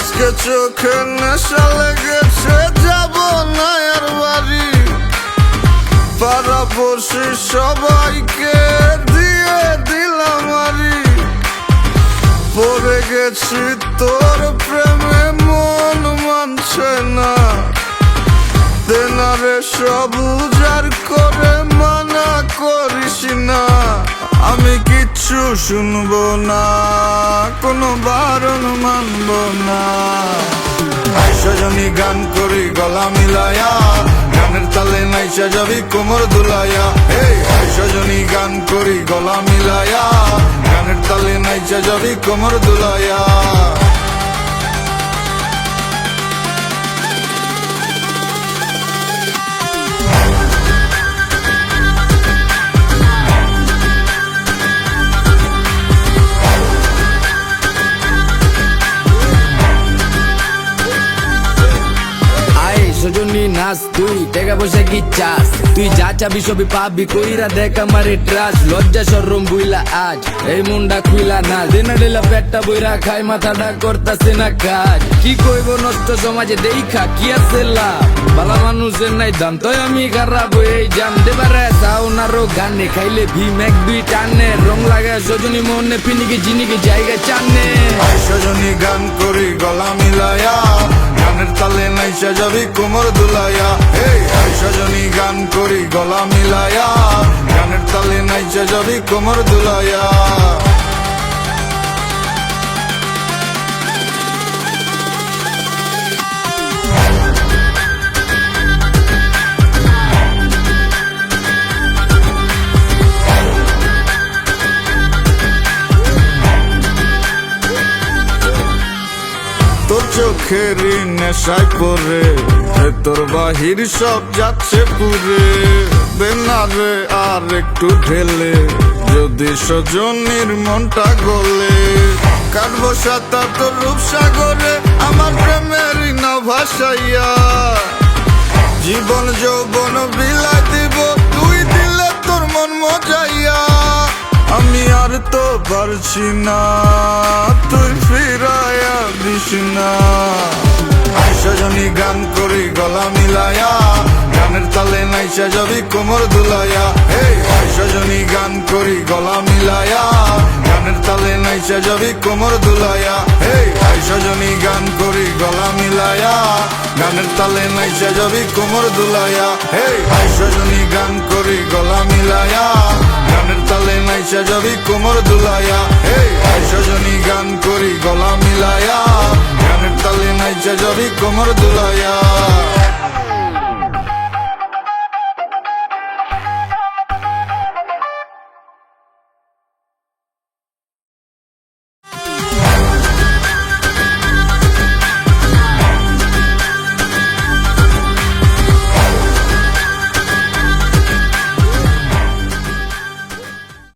আজকে চোখে নেশা লেগেছে, যাব না আর বাড়ি। পাড়াপড়শি সবাইকে দিয়ে দিলাম আরি। পড়ে গেছি তোর প্রেমে, মন মানছে না। তেনারে সব উজাড় করে মানা করিস না। আমি কিচ্ছু শুনবো না, কোনো বারণ মানব না। সজনী গান করি গলা মিলায়া, গানের তালে নাইচা যাবি কোমর দুলাইয়া। এই সজনী গান করি গলা মিলায়া, গানের তালে নাইচা যাবি কোমর দুলাইয়া। সজনী নাচ, তুই টাকা পয়সা কি চাস? তুই যা চাবি সবই পাবি, কইরা দেখ আমারে ট্রাস। লজ্জা শরম বুইলা আজ এই মুন্ডা খুইলা না। দিনা ডেলা পেটটা বইরা খাই, মাথাটা করতাছে না কাজ। কি কইব নষ্ট সমাজে দেখা কি আছে লাভ? বালা মানুষের নাই দাম, তাই আমি খারাপ এই জান দেবারে সাউনারও গানে খাইলে ভীম এক দুই টানে। রং লাগায় সজনী মনে পিনিকে জিনিকে জায়গা চানে। সজনী গান করি গলা মিলায়া, গানের তালে নাইচা যাবি কোমর দুলাইয়া। এই সজনী গান করি গলা মিলায়া, গানের তালে নাইচা যাবি কোমর দুলাইয়া। তোর চোখের নেশায় পরে তোর বাহির সব যাচ্ছে পুরে। বেনারে আর একটু ঢেলে যদি সজনীর মনটা গলে। কাটবো সাঁতার তোর রূপসাগরে, আমার প্রেমের না ভাসাইয়া। জীবন যৌবন বিলাই দিব, তুই দিলে তোর মন মজাইয়া। আমি আর তো পারছি না, তুই ফিরাইয়া দিস না। সজনী গান করি গলা মিলায়া, গানের তালে নাইচা যাবি কোমর দুলাইয়া। এই সজনী গান করি গলা মিলায়া, গানের তালে নাইচা যাবি কোমর দুলাইয়া। এই সজনী গান করি গলা মিলায়া, গানের তালে নাইচা যাবি কোমর দুলাইয়া। এই সজনী গান করি গলা মিলায়া, গানের তালে নাইচা যাবি কোমর দুলাইয়া। এই সজনী গান করি গলা মিলায়া, গানের তালে নাইচা যাবি কোমর দুলাইয়া।